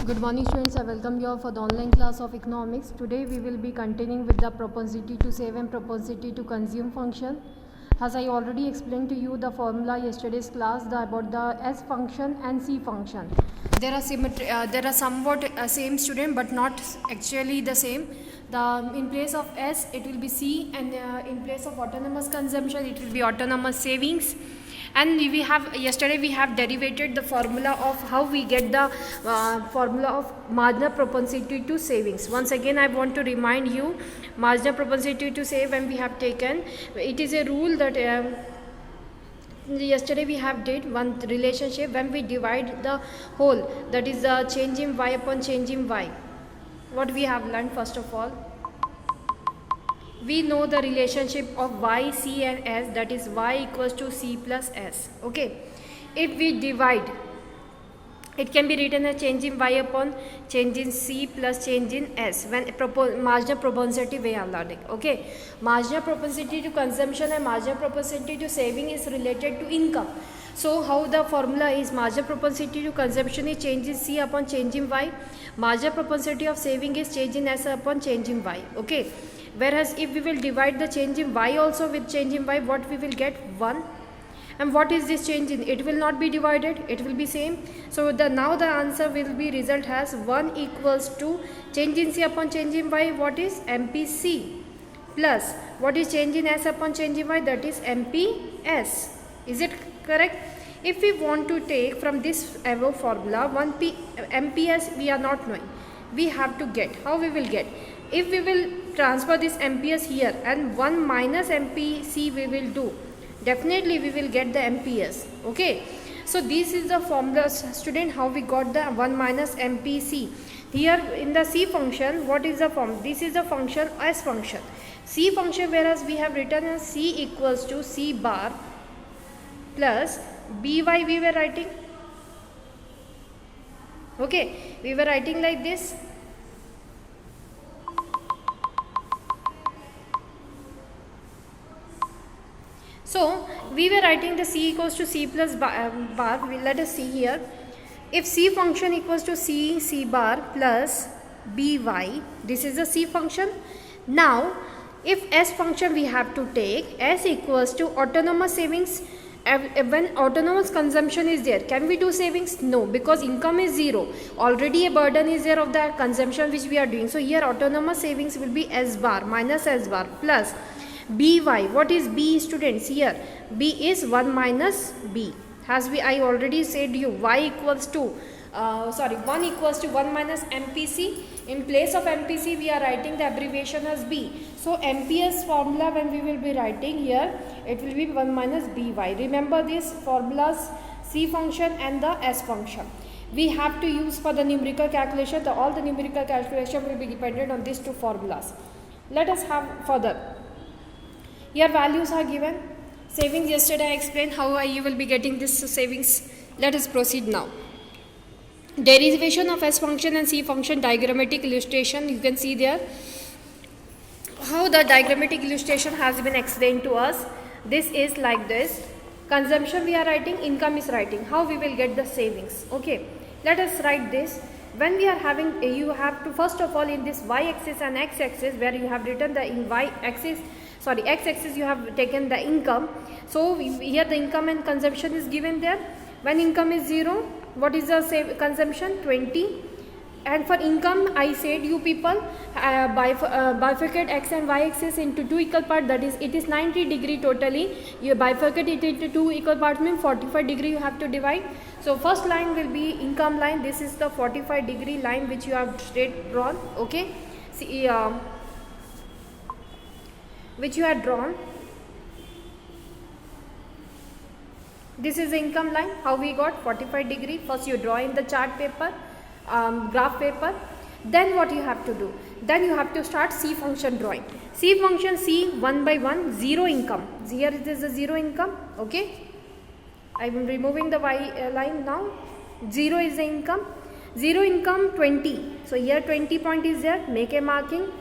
Good morning students, I welcome you all for the online class of economics. Today we will be continuing with the propensity to save and propensity to consume function. As I already explained to you the formula yesterday's class about the S function and C function. There are somewhat same student but not actually the same. In place of S it will be C, and in place of autonomous consumption it will be autonomous savings. And yesterday we have derivated the formula of how we get the formula of marginal propensity to savings. Once again I want to remind you, marginal propensity to save, when we have taken, it is a rule that yesterday we have did one relationship when we divide the whole, that is the change in y upon change in y. What we have learned, first of all, we know the relationship of y, c and s, that is y equals to c plus s. Okay, if we divide, it can be written as change in y upon change in c plus change in s when marginal propensity way are learning. Okay, marginal propensity to consumption and marginal propensity to saving is related to income. So how the formula is, marginal propensity to consumption is change in c upon change in y, marginal propensity of saving is change in s upon change in y. Okay, whereas if we will divide the change in y also with change in y, what we will get? 1. And what is this change in? It will not be divided, it will be same. So now the answer will be result as 1 equals to change in c upon change in y, what is? MPC, plus what is change in s upon change in y, that is MPS. Is it correct? If we want to take from this above formula, MPS we are not knowing, we have to get. How we will get? If we will transfer this MPS here and 1 minus MPC we will do, definitely we will get the MPS. Okay, so this is the formula, student, how we got the 1 minus MPC. Here in the C function, what is the form? This is the function S function. C function, whereas we have written as C equals to C bar plus BY we were writing. Okay, we were writing like this. So we were writing the C equals to C plus bar. Let us see here. If C function equals to C bar plus BY, this is the C function. Now if S function we have to take, S equals to autonomous savings. When autonomous consumption is there, can we do savings? No, because income is 0. Already a burden is there of the consumption which we are doing. So here autonomous savings will be S bar minus S bar plus BY. What is B, students? Here B is 1 minus B. As I already said you, y equals to 1 equals to 1 minus MPC. In place of MPC we are writing the abbreviation as B. So MPS formula, when we will be writing here, it will be 1 minus BY. Remember these formulas, C function and the S function. We have to use for the numerical calculation. All the numerical calculation will be dependent on these two formulas. Let us have further. Here values are given. Savings, yesterday I explained how you will be getting this savings. Let us proceed now. Derivation of S function and C function, diagrammatic illustration. You can see there how the diagrammatic illustration has been explained to us. This is like this. Consumption we are writing, income is writing. How we will get the savings? Okay, let us write this. When we are having, you have to first of all in this y-axis and x-axis, where you have written the in x-axis you have taken the income. So here the income and consumption is given there. When income is 0, what is the consumption? 20. And for income, I said you people bifurcate x and y axis into 2 equal parts, that is it is 90 degree totally. You bifurcate it into 2 equal parts, means 45 degree you have to divide. So first line will be income line. This is the 45 degree line which you have straight drawn. Okay, see, which you had drawn. This is the income line. How we got 45 degree? First you draw in the chart paper, graph paper. Then what you have to do? Then you have to start C function drawing. C function, C 1 by 1, 0 income. Here it is the 0 income. Okay, I am removing the y line now. 0 is the income. 0 income 20. So here 20 point is there. Make a marking.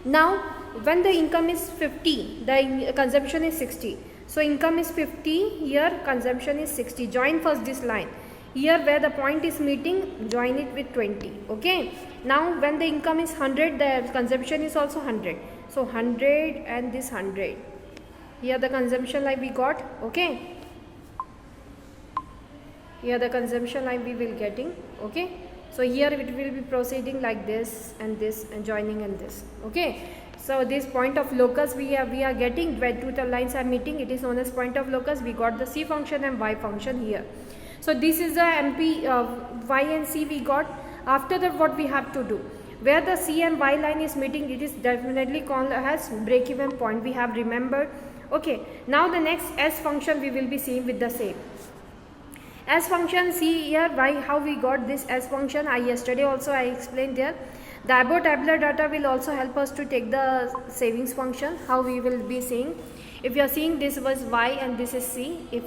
Now when the income is 50, the consumption is 60. So income is 50, here consumption is 60. Join first this line. Here where the point is meeting, join it with 20. Okay. Now when the income is 100, the consumption is also 100. So 100 and this 100. Here the consumption line we got. Okay. Here the consumption line we will getting. Okay. So here it will be proceeding like this and joining and this. Okay. So this point of locus we are getting where two lines are meeting. It is known as point of locus. We got the C function and Y function here. So this is the MP Y and C we got. After that, what we have to do? Where the C and Y line is meeting, it is definitely called as break-even point. We have remembered. Okay. Now the next S function we will be seeing with the same. S function, see here why how we got this S function. Yesterday also I explained there. The above tabular data will also help us to take the savings function. How we will be seeing. If you are seeing this was Y and this is C. If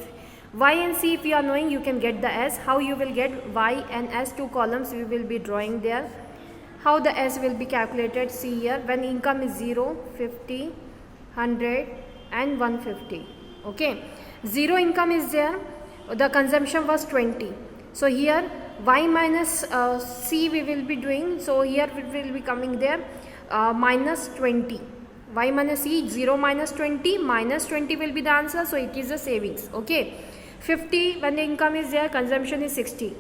Y and C if you are knowing, you can get the S. How you will get Y and S, two columns we will be drawing there. How the S will be calculated, see here, when income is 0, 50, 100 and 150. Okay. 0 income is there, the consumption was 20. So here Y minus C we will be doing. So here it will be coming there minus 20. Y minus C, 0 minus 20, minus 20 will be the answer. So it is the savings. Okay. 50 when the income is there, consumption is 60.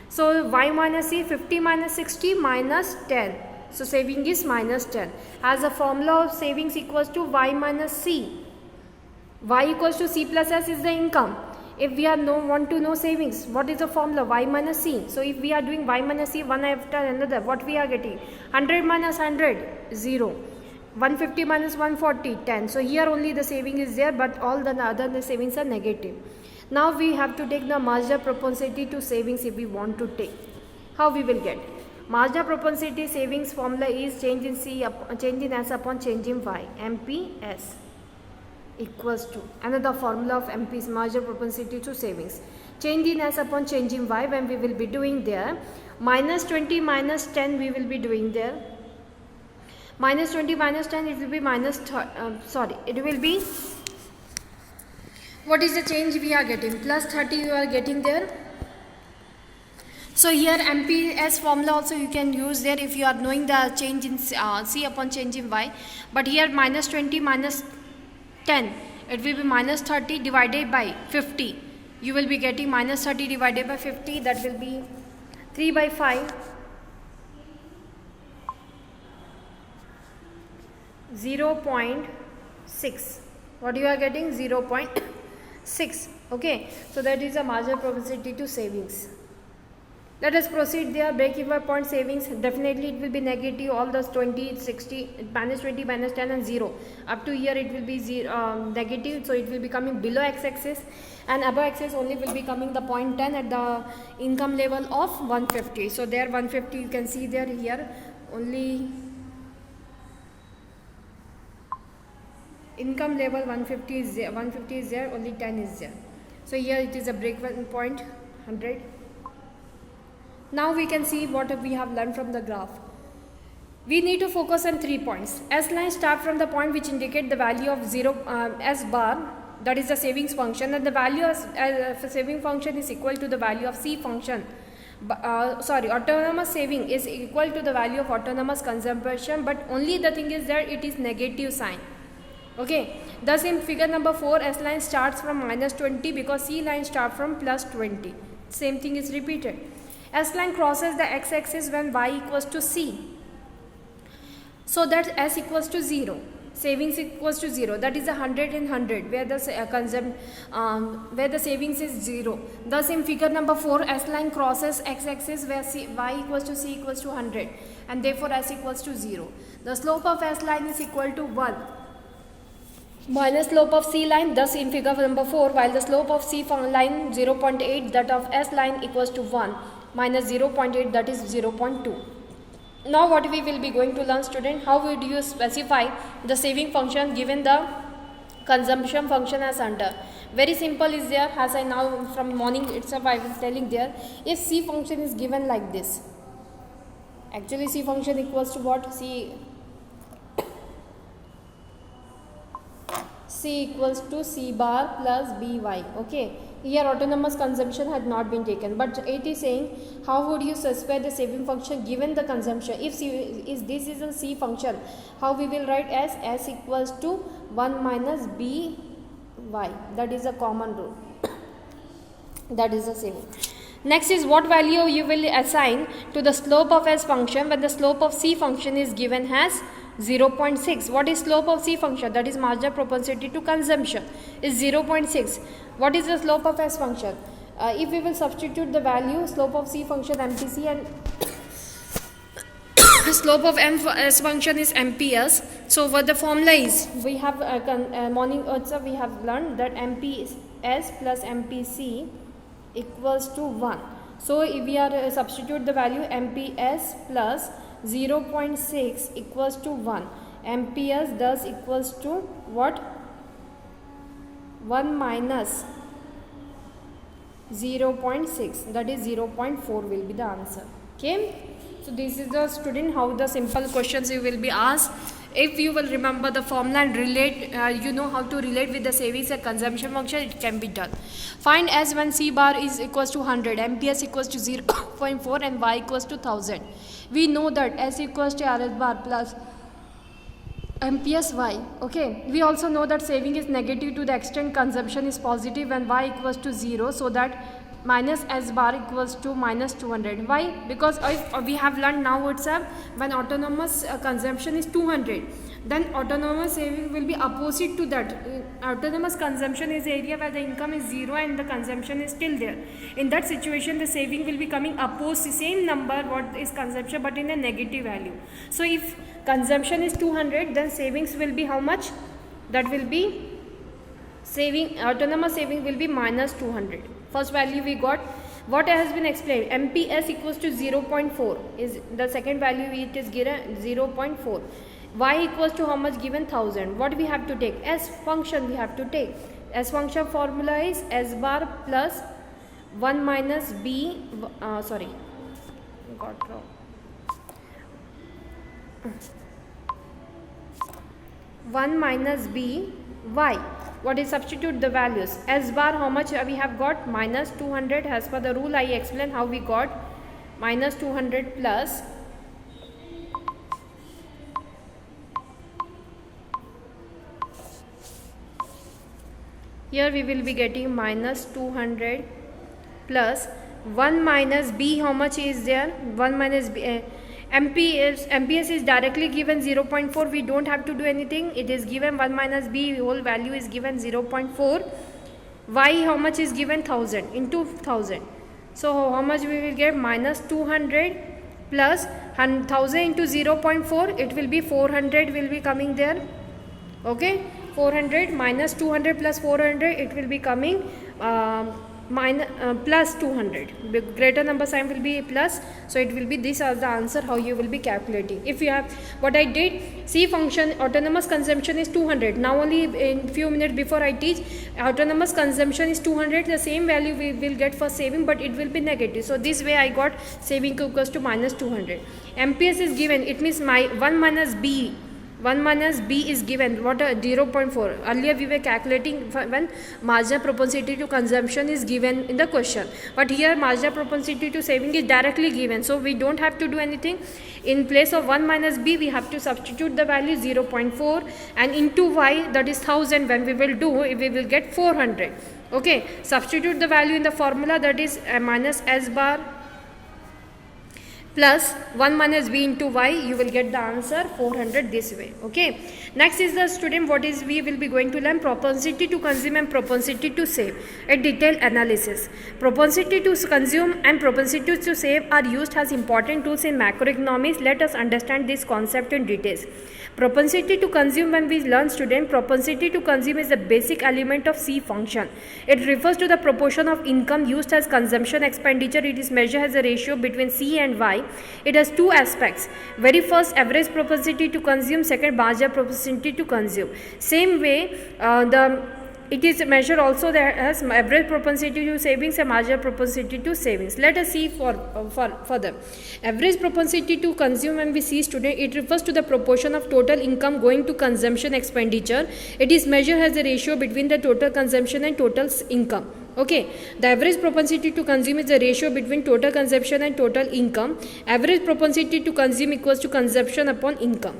So Y minus C, 50 minus 60 minus 10. So saving is minus 10. As a formula of savings equals to Y minus C. Y equals to C plus S is the income. If we are want to know savings, what is the formula? Y minus C. So if we are doing Y minus C one after another, what we are getting? 100 minus 100, 0. 150 minus 140, 10. So here only the saving is there, but all the other savings are negative. Now we have to take the marginal propensity to savings if we want to take. How we will get? Marginal propensity savings formula is change in C, change in S upon change in Y. MPS equals to another formula of MP is marginal propensity to savings. Change in S upon change in Y when we will be doing there. Minus 20 minus 10 we will be doing there. Minus 20 minus 10 it will be minus it will be, what is the change we are getting? Plus 30 you are getting there. So here MPS formula also you can use there if you are knowing the change in C upon change in Y. But here minus 20 minus 10, it will be minus 30 divided by 50. You will be getting minus 30 divided by 50, that will be 3 by 5. 0.6. What you are getting? 0.6. Okay. So that is a marginal propensity to savings. Let us proceed there. Break-even point savings, definitely it will be negative. All those 20, 60, minus 20, minus 10 and 0. Up to here it will be negative. So it will be coming below x-axis, and above axis only will be coming the point 10 at the income level of 150. So there 150 you can see there. Here only income level 150 is there, 150 is there, only 10 is there. So here it is a break-even point 100. Now we can see what we have learned from the graph. We need to focus on 3 points. S line start from the point which indicate the value of 0 S bar, that is the savings function, and the value of saving function is equal to the value of C function. Autonomous saving is equal to the value of autonomous consumption, but only the thing is that it is negative sign. Okay. Thus in figure number 4, S line starts from minus 20 because C line start from plus 20. Same thing is repeated. S line crosses the x-axis when Y equals to C. So that S equals to 0. Savings equals to 0. That is 100 in 100 where the where the savings is 0. Thus in figure number 4, S line crosses x-axis where Y equals to C equals to 100, and therefore S equals to 0. The slope of S line is equal to 1 minus slope of C line. Thus in figure number 4, while the slope of C line 0.8, that of S line equals to 1 minus 0.8, that is 0.2. Now what we will be going to learn, student, how would you specify the saving function given the consumption function as under? Very simple is there, as I now from morning itself I was telling there. If C function is given like this, actually C function equals to what? C equals to C bar plus by. Okay, Here autonomous consumption had not been taken, but it is saying how would you specify the saving function given the consumption. If this is a C function, how we will write as S equals to 1 minus B y. That is a common rule. That is the saving. Next is what value you will assign to the slope of S function when the slope of C function is given as 0.6. What is slope of C function? That is marginal propensity to consumption is 0.6. What is the slope of S function? If we will substitute the value slope of C function MPC and slope of S function is MPS. So what the formula is, we have morning also we have learned that MPS plus MPC equals to 1. So if we are substitute the value MPS plus 0.6 equals to 1. MPS thus equals to what? 1 minus 0.6, that is 0.4 will be the answer. Okay. So this is the student how the simple questions you will be asked. If you will remember the formula and relate, you know how to relate with the savings and consumption function, it can be done. Find S when C bar is equals to 100, MPS equals to 0.4 and Y equals to 1000. We know that S equals to RS bar plus MPS Y. Okay. We also know that saving is negative to the extent consumption is positive when Y equals to 0, so that minus S bar equals to minus 200. Why? Because we have learned now itself when autonomous consumption is 200, then autonomous saving will be opposite to that. Autonomous consumption is area where the income is 0 and the consumption is still there. In that situation the saving will be coming opposite, same number what is consumption but in a negative value. So if consumption is 200, then savings will be how much? That will be saving, autonomous saving will be minus 200. First value we got, what has been explained, MPS equals to 0.4 is the second value, it is given 0.4. Y equals to how much given? 1000. What we have to take? S function we have to take. S function formula is S bar plus 1 minus B, sorry, got wrong. 1 minus B Y. What is substitute the values? S bar how much we have got? Minus 200. As per the rule I explain how we got minus 200 plus here we will be getting minus 200 plus 1 minus B, how much is there? 1 minus B, MPS is directly given 0.4, we don't have to do anything, it is given 1 minus B, whole value is given 0.4. Y how much is given? 1000 into 1000. So how much we will get? Minus 200 plus 1000 into 0.4, it will be 400 will be coming there. Okay, 400 minus 200 plus 400, it will be coming plus 200. Greater number sign will be plus, so it will be this as the answer how you will be calculating. If you have what I did, C function autonomous consumption is 200. Now only in few minutes before I teach, autonomous consumption is 200, the same value we will get for saving but it will be negative. So this way I got saving equals to minus 200. MPS is given, it means my 1 minus B. 1 minus B is given, what 0.4. Earlier we were calculating when marginal propensity to consumption is given in the question, but here marginal propensity to saving is directly given, so we don't have to do anything. In place of 1 minus B we have to substitute the value 0.4 and into Y, that is 1000. When we will do, we will get 400. Okay, substitute the value in the formula, that is minus S bar plus 1 minus B into Y, you will get the answer 400 this way. Okay. Next is the student, what is we will be going to learn? Propensity to consume and propensity to save. A detailed analysis. Propensity to consume and propensity to save are used as important tools in macroeconomics. Let us understand this concept in details. Propensity to consume, when we learn student, propensity to consume is the basic element of C function. It refers to the proportion of income used as consumption expenditure. It is measured as a ratio between C and Y. It has two aspects. Very first, average propensity to consume. Second, marginal propensity to consume. Same way, it is measured also that as average propensity to savings and marginal propensity to savings. Let us see for further. Average propensity to consume, when we see student, it refers to the proportion of total income going to consumption expenditure. It is measured as the ratio between the total consumption and total income. Okay, the average propensity to consume is the ratio between total consumption and total income. Average propensity to consume equals to consumption upon income.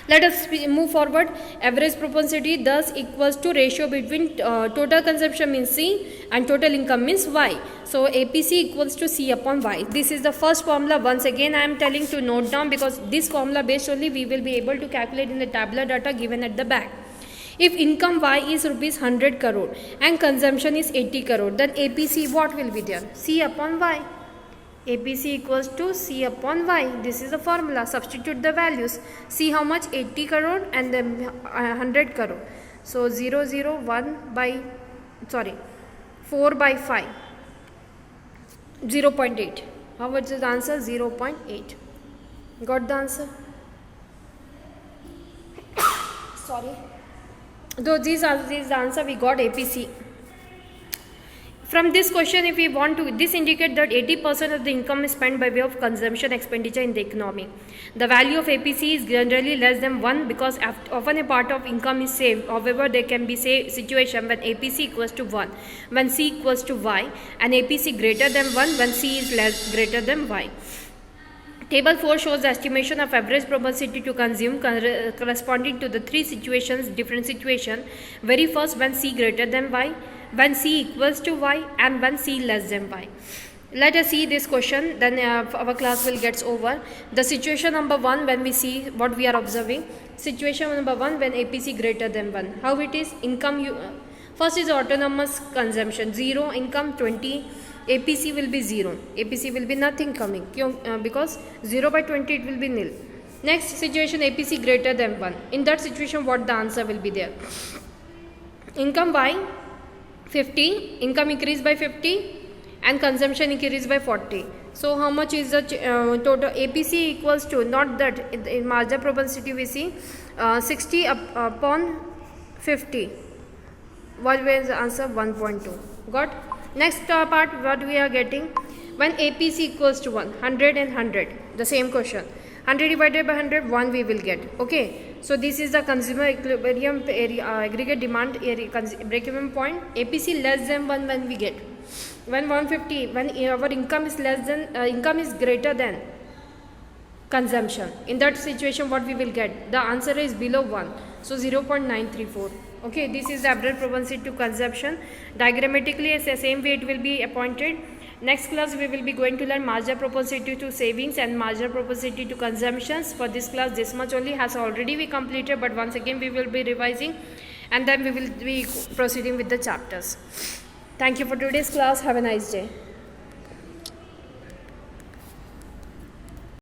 Let us move forward. Average propensity thus equals to ratio between total consumption means C and total income means Y. So APC equals to C upon Y. This is the first formula. Once again I am telling to note down, because this formula based only we will be able to calculate in the tabular data given at the back. If income Y is rupees 100 crore and consumption is 80 crore, then APC what will be there? C upon Y. APC equals to C upon Y. This is the formula. Substitute the values. See how much? 80 crore and then 100 crore. So 4 by 5. 0.8. How much is the answer? 0.8. Got the answer? Sorry. Though these are the answer we got APC. From this question, if we want to, this indicate that 80% of the income is spent by way of consumption expenditure in the economy. The value of APC is generally less than 1 because often a part of income is saved. However, there can be situation when APC equals to 1, when C equals to Y, and APC greater than 1 when C is greater than Y. Table 4 shows the estimation of average propensity to consume corresponding to the three situations, different situation. Very first, when C greater than Y, when C equals to Y, and when C less than Y. Let us see this question, then our class will get over. The situation number 1, when we see what we are observing. Situation number 1, when APC greater than 1. How it is? Income, first is autonomous consumption, 0, income 20, APC will be 0, APC will be nothing coming, because 0 by 20 it will be nil. Next situation, APC greater than 1. In that situation, what the answer will be there? Income Y 50, income increased by 50 and consumption increased by 40. So how much is the total? APC equals to, not that, in marginal propensity we see 60 upon 50. What was the answer? 1.2. Got? Next part, what we are getting? When APC equals to 1, 100 and 100, the same question. 100 divided by 100, 1 we will get. Okay, so this is the consumer equilibrium area, aggregate demand area, break-even point. APC less than 1 when we get. When 150, when our income is less than, income is greater than consumption. In that situation, what we will get? The answer is below 1. So 0.934. Okay, this is the average propensity to consumption. Diagrammatically, it's the same way it will be appointed. Next class, we will be going to learn marginal propensity to savings and marginal propensity to consumptions. For this class, this much only has already been completed, but once again we will be revising and then we will be proceeding with the chapters. Thank you for today's class. Have a nice day.